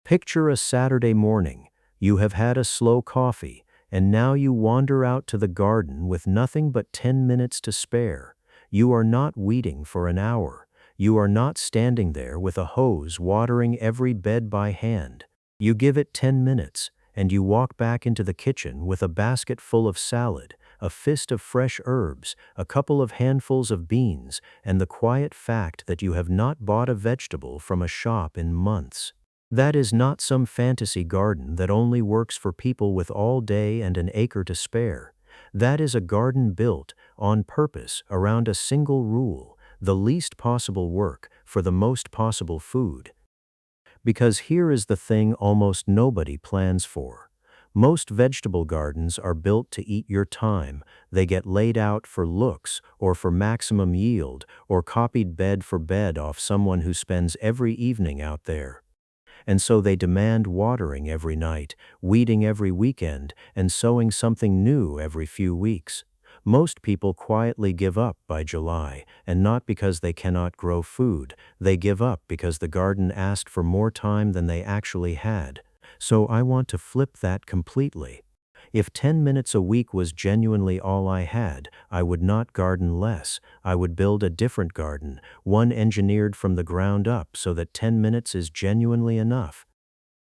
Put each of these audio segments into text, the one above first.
Picture a Saturday morning. You have had a slow coffee, and now you wander out to the garden with nothing but 10 minutes to spare. You are not weeding for an hour. You are not standing there with a hose watering every bed by hand. You give it 10 minutes, and you walk back into the kitchen with a basket full of salad, a fist of fresh herbs, a couple of handfuls of beans, and the quiet fact that you have not bought a vegetable from a shop in months. That is not some fantasy garden that only works for people with all day and an acre to spare. That is a garden built, on purpose, around a single rule: the least possible work for the most possible food. Because here is the thing almost nobody plans for. Most vegetable gardens are built to eat your time. They get laid out for looks, or for maximum yield, or copied bed for bed off someone who spends every evening out there. And so they demand watering every night, weeding every weekend, and sowing something new every few weeks. Most people quietly give up by July, and not because they cannot grow food. They give up because the garden asked for more time than they actually had. So I want to flip that completely. If 10 minutes a week was genuinely all I had, I would not garden less. I would build a different garden, one engineered from the ground up so that 10 minutes is genuinely enough.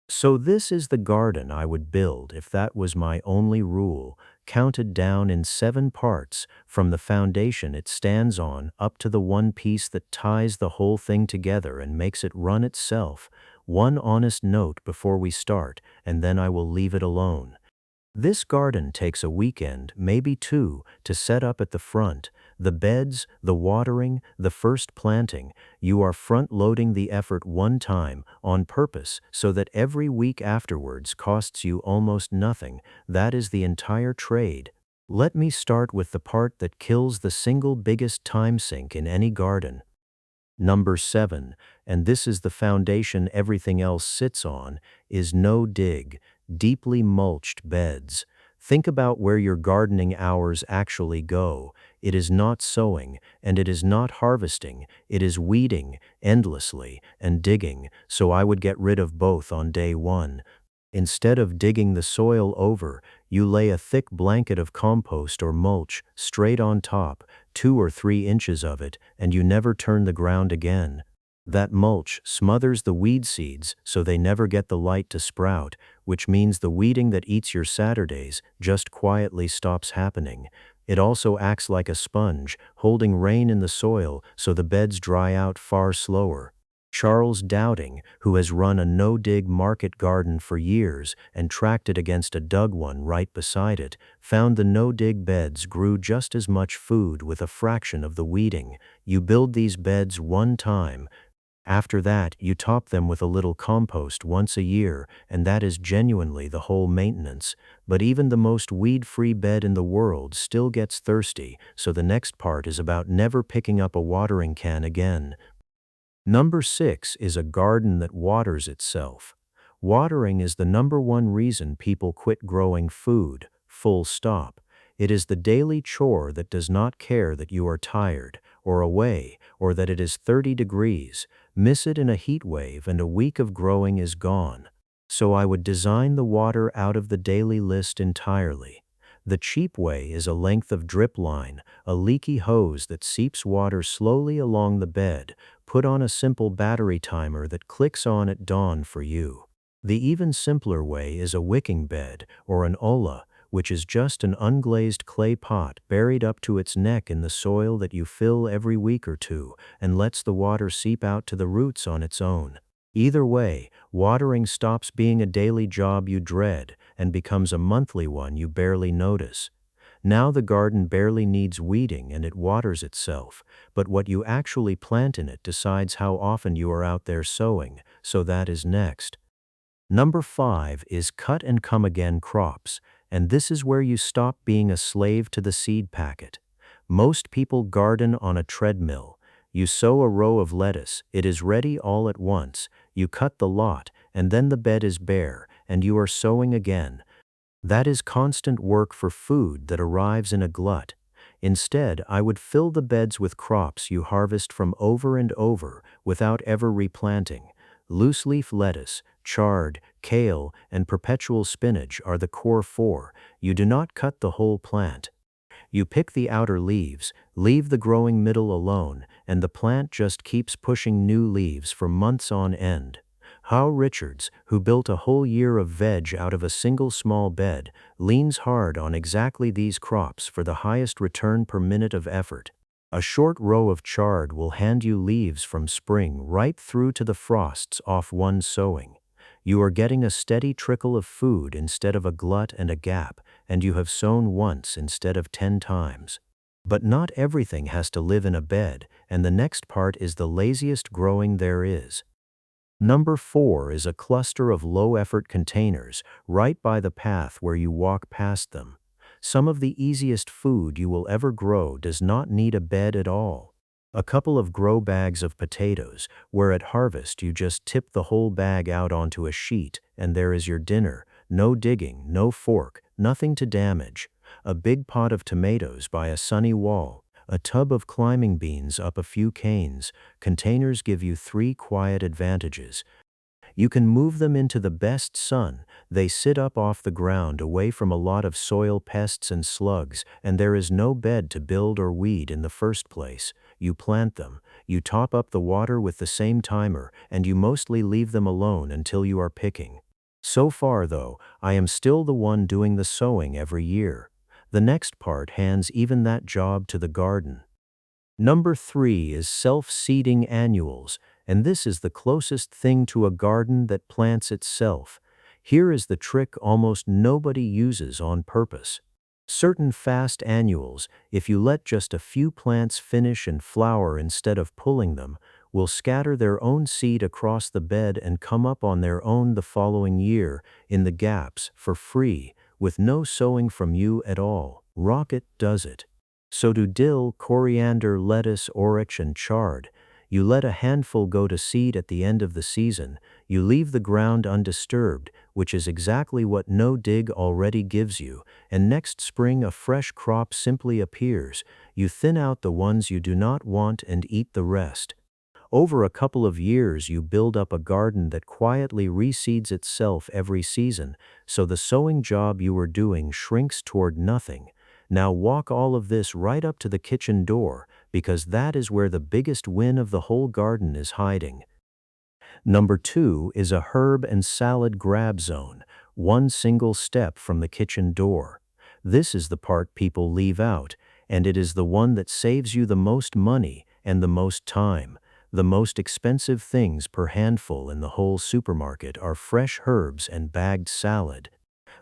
So this is the garden I would build if that was my only rule, counted down in 7 parts, from the foundation it stands on up to the one piece that ties the whole thing together and makes it run itself. One honest note before we start, and then I will leave it alone. This garden takes a weekend, maybe 2, to set up at the front. The beds, the watering, the first planting. You are front-loading the effort one time, on purpose, so that every week afterwards costs you almost nothing. That is the entire trade. Let me start with the part that kills the single biggest time sink in any garden. Number 7, and this is the foundation everything else sits on, is no dig. Deeply mulched beds. Think about where your gardening hours actually go. It is not sowing, and it is not harvesting. It is weeding, endlessly, and digging, so I would get rid of both on day 1. Instead of digging the soil over, you lay a thick blanket of compost or mulch straight on top, 2 or 3 inches of it, and you never turn the ground again. That mulch smothers the weed seeds so they never get the light to sprout, which means the weeding that eats your Saturdays just quietly stops happening. It also acts like a sponge, holding rain in the soil so the beds dry out far slower. Charles Dowding, who has run a no-dig market garden for years and tracked it against a dug one right beside it, found the no-dig beds grew just as much food with a fraction of the weeding. You build these beds one time. After that, you top them with a little compost once a year, and that is genuinely the whole maintenance. But even the most weed-free bed in the world still gets thirsty, so the next part is about never picking up a watering can again. Number 6 is a garden that waters itself. Watering is the number 1 reason people quit growing food, full stop. It is the daily chore that does not care that you are tired, or away, or that it is 30 degrees. Miss it in a heat wave and a week of growing is gone. So I would design the water out of the daily list entirely. The cheap way is a length of drip line, a leaky hose that seeps water slowly along the bed. Put on a simple battery timer that clicks on at dawn for you. The even simpler way is a wicking bed, or an olla, which is just an unglazed clay pot buried up to its neck in the soil that you fill every week or 2, and lets the water seep out to the roots on its own. Either way, watering stops being a daily job you dread and becomes a monthly one you barely notice. Now the garden barely needs weeding and it waters itself, but what you actually plant in it decides how often you are out there sowing, so that is next. Number 5 is cut and come again crops, and this is where you stop being a slave to the seed packet. Most people garden on a treadmill. You sow a row of lettuce, it is ready all at once. You cut the lot, and then the bed is bare, and you are sowing again. That is constant work for food that arrives in a glut. Instead, I would fill the beds with crops you harvest from over and over without ever replanting. Loose-leaf lettuce, chard, kale, and perpetual spinach are the core four. You do not cut the whole plant. You pick the outer leaves, leave the growing middle alone, and the plant just keeps pushing new leaves for months on end. Howe Richards, who built a whole year of veg out of a single small bed, leans hard on exactly these crops for the highest return per minute of effort. A short row of chard will hand you leaves from spring right through to the frosts off one sowing. You are getting a steady trickle of food instead of a glut and a gap, and you have sown once instead of 10 times. But not everything has to live in a bed, and the next part is the laziest growing there is. Number 4 is a cluster of low-effort containers right by the path where you walk past them. Some of the easiest food you will ever grow does not need a bed at all. A couple of grow bags of potatoes, where at harvest you just tip the whole bag out onto a sheet, and there is your dinner. No digging, no fork, nothing to damage. A big pot of tomatoes by a sunny wall. A tub of climbing beans up a few canes. Containers give you 3 quiet advantages. You can move them into the best sun. They sit up off the ground away from a lot of soil pests and slugs, and there is no bed to build or weed in the first place. You plant them, you top up the water with the same timer, and you mostly leave them alone until you are picking. So far, though, I am still the one doing the sowing every year. The next part hands even that job to the garden. Number 3 is self-seeding annuals, and this is the closest thing to a garden that plants itself. Here is the trick almost nobody uses on purpose. Certain fast annuals, if you let just a few plants finish and flower instead of pulling them, will scatter their own seed across the bed and come up on their own the following year, in the gaps, for free, with no sowing from you at all. Rocket does it. So do dill, coriander, lettuce, orach, and chard. You let a handful go to seed at the end of the season. You leave the ground undisturbed, which is exactly what no-dig already gives you, and next spring a fresh crop simply appears. You thin out the ones you do not want and eat the rest. Over a couple of years you build up a garden that quietly reseeds itself every season, so the sowing job you were doing shrinks toward nothing. Now walk all of this right up to the kitchen door, because that is where the biggest win of the whole garden is hiding. Number 2 is a herb and salad grab zone, one single step from the kitchen door. This is the part people leave out, and it is the one that saves you the most money and the most time. The most expensive things per handful in the whole supermarket are fresh herbs and bagged salad.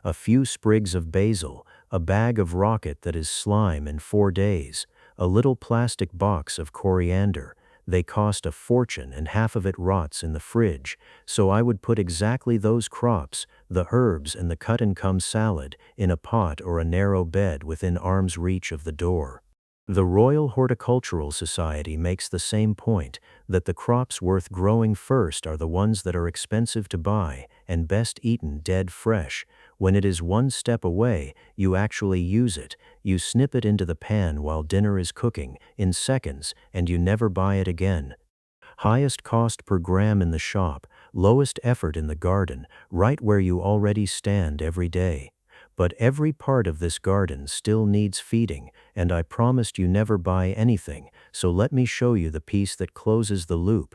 A few sprigs of basil, a bag of rocket that is slime in 4 days, a little plastic box of coriander. They cost a fortune and half of it rots in the fridge, so I would put exactly those crops, the herbs and the cut-and-come salad, in a pot or a narrow bed within arm's reach of the door. The Royal Horticultural Society makes the same point, that the crops worth growing first are the ones that are expensive to buy and best eaten dead fresh. When it is one step away, you actually use it. You snip it into the pan while dinner is cooking, in seconds, and you never buy it again. Highest cost per gram in the shop, lowest effort in the garden, right where you already stand every day. But every part of this garden still needs feeding, and I promised you never buy anything, so let me show you the piece that closes the loop.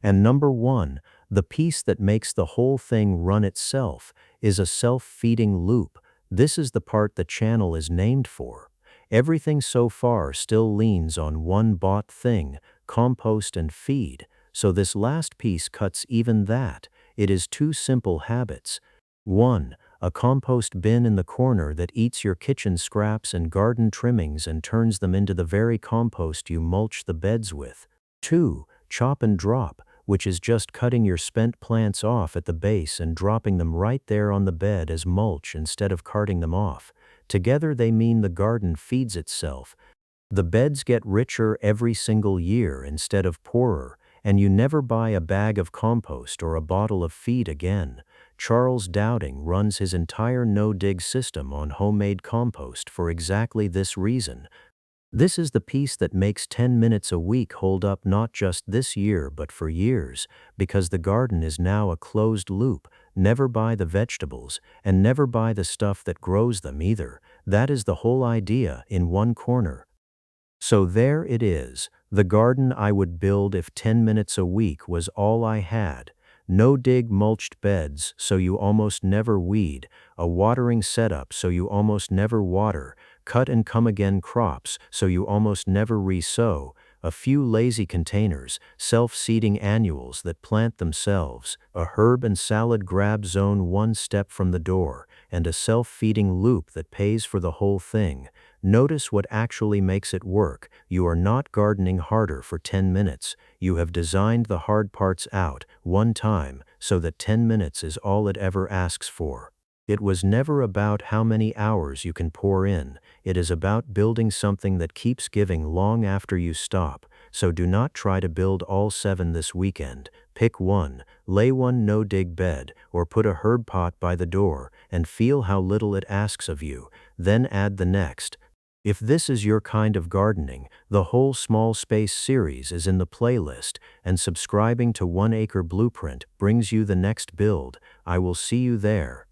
And number 1, the piece that makes the whole thing run itself, is a self-feeding loop. This is the part the channel is named for. Everything so far still leans on one bought thing, compost and feed, so this last piece cuts even that. It is 2 simple habits. 1. A compost bin in the corner that eats your kitchen scraps and garden trimmings and turns them into the very compost you mulch the beds with. 2. Chop and drop, which is just cutting your spent plants off at the base and dropping them right there on the bed as mulch instead of carting them off. Together they mean the garden feeds itself. The beds get richer every single year instead of poorer, and you never buy a bag of compost or a bottle of feed again. Charles Dowding runs his entire no-dig system on homemade compost for exactly this reason. This is the piece that makes 10 minutes a week hold up not just this year but for years, because the garden is now a closed loop. Never buy the vegetables, and never buy the stuff that grows them either. That is the whole idea in one corner. So there it is, the garden I would build if 10 minutes a week was all I had. No dig mulched beds so you almost never weed, a watering setup so you almost never water, cut and come again crops so you almost never re-sow, a few lazy containers, self-seeding annuals that plant themselves, a herb and salad grab zone one step from the door, and a self-feeding loop that pays for the whole thing. Notice what actually makes it work. You are not gardening harder for 10 minutes. You have designed the hard parts out, one time, so that 10 minutes is all it ever asks for. It was never about how many hours you can pour in. It is about building something that keeps giving long after you stop. So do not try to build all 7 this weekend. Pick one, lay one no-dig bed, or put a herb pot by the door, and feel how little it asks of you. Then add the next. If this is your kind of gardening, the whole Small Space series is in the playlist, and subscribing to 1 Acre Blueprint brings you the next build. I will see you there.